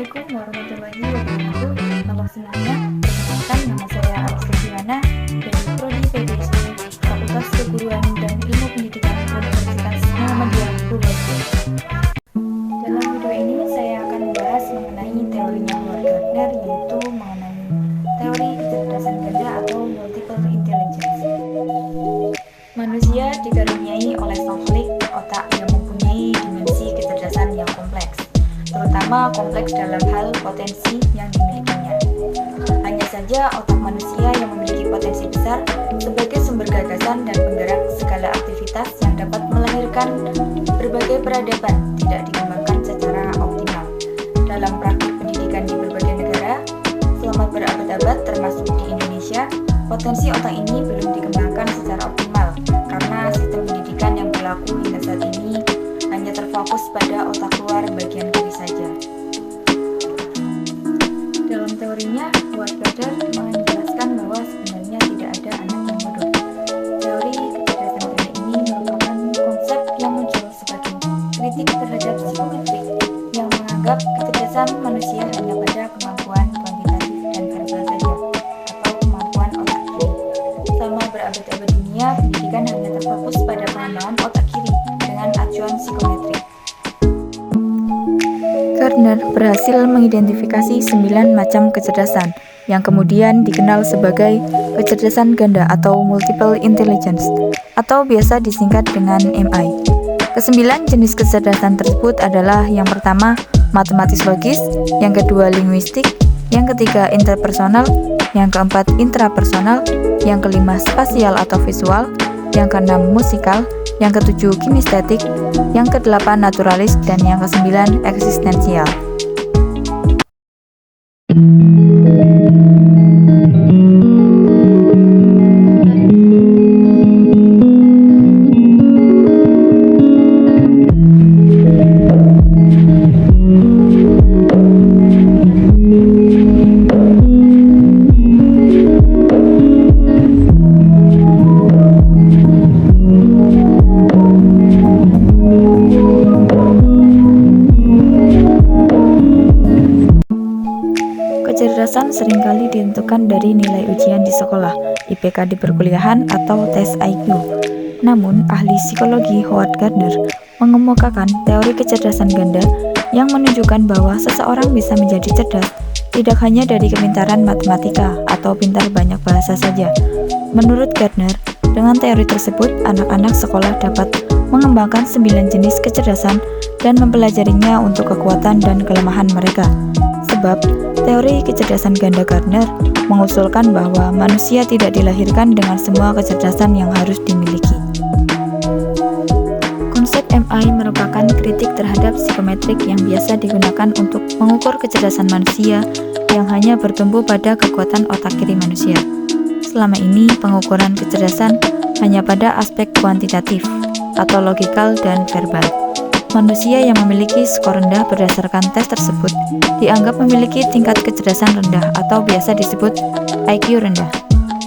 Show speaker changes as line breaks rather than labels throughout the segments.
Assalamualaikum warahmatullahi wabarakatuh. Halo semuanya, perkenalkan nama saya Aliska Kirana dari Prodi PDSP Fakultas Keguruan dan Ilmu Pendidikan Universitas Muhammadiyah Purworejo. Dalam video ini saya akan membahas mengenai teorinya Howard Gardner, yaitu mengenai teori kecerdasan ganda atau multiple intelligence. Manusia dikaruniai oleh konflik otak yang mempunyai dimensi kecerdasan yang kompleks, terutama kompleks dalam hal potensi yang dimilikinya. Hanya saja otak manusia yang memiliki potensi besar sebagai sumber gagasan dan penggerak segala aktivitas yang dapat melahirkan berbagai peradaban tidak dikembangkan secara optimal. Dalam praktik pendidikan di berbagai negara selama berabad-abad termasuk di Indonesia, potensi otak ini belum dikembangkan secara optimal karena sistem pendidikan yang berlaku hingga saat ini hanya terfokus pada otak luar bagian kiri saja. Dalam teorinya, Howard Gardner menjelaskan bahwa sebenarnya tidak ada anak yang bodoh. Teori kecerdasan ganda ini merupakan konsep yang muncul sebagai kritik terhadap psikometrik yang menganggap kecerdasan manusia hanya pada kemampuan kuantitatif dan verbal saja, atau kemampuan otak kiri. Selama berabad-abad dunia, pendidikan hanya terfokus pada pengembangan otak kiri dengan acuan psikometrik. Gardner berhasil mengidentifikasi 9 macam kecerdasan yang kemudian dikenal sebagai kecerdasan ganda atau multiple intelligence atau biasa disingkat dengan MI. Kesembilan jenis kecerdasan tersebut adalah yang pertama matematis logis, yang kedua linguistik, yang ketiga interpersonal, yang keempat intrapersonal, yang kelima spasial atau visual, yang keenam musikal, yang ketujuh kinestetik, yang kedelapan naturalis, dan yang kesembilan eksistensial. Kecerdasan seringkali ditentukan dari nilai ujian di sekolah, IPK di perkuliahan, atau tes IQ. Namun, ahli psikologi Howard Gardner mengemukakan teori kecerdasan ganda yang menunjukkan bahwa seseorang bisa menjadi cerdas tidak hanya dari kepintaran matematika atau pintar banyak bahasa saja. Menurut Gardner, dengan teori tersebut, anak-anak sekolah dapat mengembangkan 9 jenis kecerdasan dan mempelajarinya untuk kekuatan dan kelemahan mereka. Sebab, teori kecerdasan ganda Gardner mengusulkan bahwa manusia tidak dilahirkan dengan semua kecerdasan yang harus dimiliki. Konsep MI merupakan kritik terhadap psikometrik yang biasa digunakan untuk mengukur kecerdasan manusia yang hanya bertumbuh pada kekuatan otak kiri manusia. Selama ini, pengukuran kecerdasan hanya pada aspek kuantitatif atau logikal dan verbal. Manusia yang memiliki skor rendah berdasarkan tes tersebut dianggap memiliki tingkat kecerdasan rendah atau biasa disebut IQ rendah.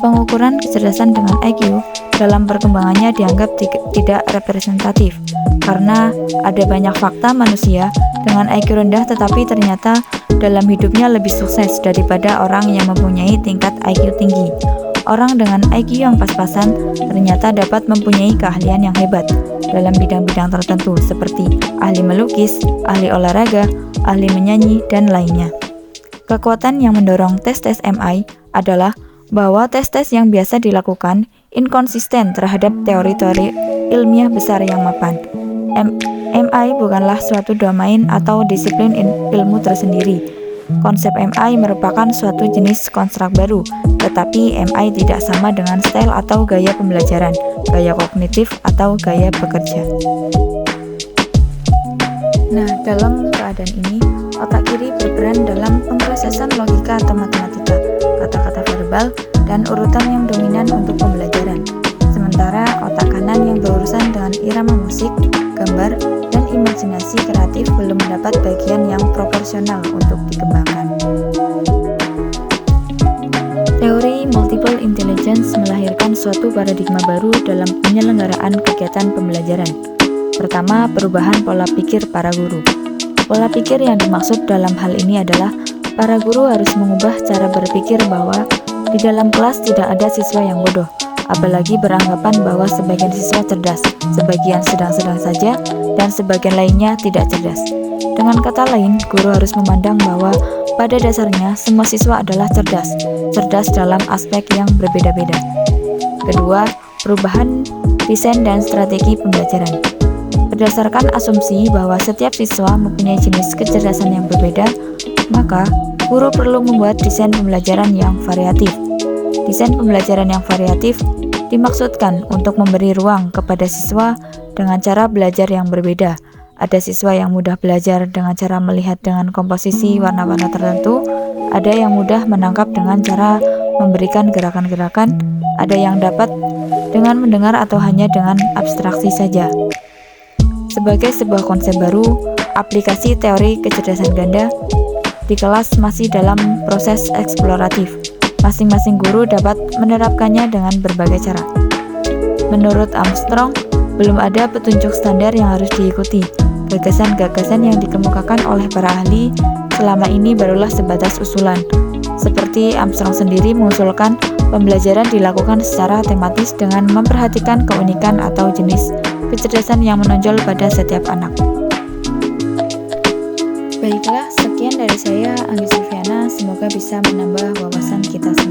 Pengukuran kecerdasan dengan IQ dalam perkembangannya dianggap tidak representatif karena ada banyak fakta manusia dengan IQ rendah tetapi ternyata dalam hidupnya lebih sukses daripada orang yang mempunyai tingkat IQ tinggi. Orang dengan IQ yang pas-pasan ternyata dapat mempunyai keahlian yang hebat dalam bidang-bidang tertentu seperti ahli melukis, ahli olahraga, ahli menyanyi, dan lainnya. Kekuatan yang mendorong tes-tes MI adalah bahwa tes-tes yang biasa dilakukan inkonsisten terhadap teori-teori ilmiah besar yang mapan. MI bukanlah suatu domain atau disiplin ilmu tersendiri. Konsep MI merupakan suatu jenis konstruk baru, tetapi MI tidak sama dengan style atau gaya pembelajaran, gaya kognitif, atau gaya bekerja. Nah, dalam keadaan ini, otak kiri berperan dalam pemrosesan logika atau matematika, kata-kata verbal, dan urutan yang dominan untuk pembelajaran. Sementara otak kanan yang berurusan dengan irama musik, gambar, dan imajinasi kreatif belum mendapat bagian yang proporsional untuk dikembangkan. Teori multiple intelligence melahirkan suatu paradigma baru dalam penyelenggaraan kegiatan pembelajaran. Pertama, perubahan pola pikir para guru. Pola pikir yang dimaksud dalam hal ini adalah para guru harus mengubah cara berpikir bahwa di dalam kelas tidak ada siswa yang bodoh, apalagi beranggapan bahwa sebagian siswa cerdas, sebagian sedang-sedang saja, dan sebagian lainnya tidak cerdas. Dengan kata lain, guru harus memandang bahwa pada dasarnya semua siswa adalah cerdas dalam aspek yang berbeda-beda. Kedua, perubahan desain dan strategi pembelajaran. Berdasarkan asumsi bahwa setiap siswa mempunyai jenis kecerdasan yang berbeda, maka guru perlu membuat desain pembelajaran yang variatif. Desain pembelajaran yang variatif dimaksudkan untuk memberi ruang kepada siswa dengan cara belajar yang berbeda. Ada siswa yang mudah belajar dengan cara melihat dengan komposisi warna-warna tertentu, ada yang mudah menangkap dengan cara memberikan gerakan-gerakan, ada yang dapat dengan mendengar atau hanya dengan abstraksi saja. Sebagai sebuah konsep baru, aplikasi teori kecerdasan ganda di kelas masih dalam proses eksploratif. Masing-masing guru dapat menerapkannya dengan berbagai cara. Menurut Armstrong, belum ada petunjuk standar yang harus diikuti. Gagasan-gagasan yang dikemukakan oleh para ahli selama ini barulah sebatas usulan. Seperti Armstrong sendiri mengusulkan, pembelajaran dilakukan secara tematis dengan memperhatikan keunikan atau jenis kecerdasan yang menonjol pada setiap anak. Baiklah, sekian dari saya, Anggi Sulfiana. Semoga bisa menambah wawasan kita semua.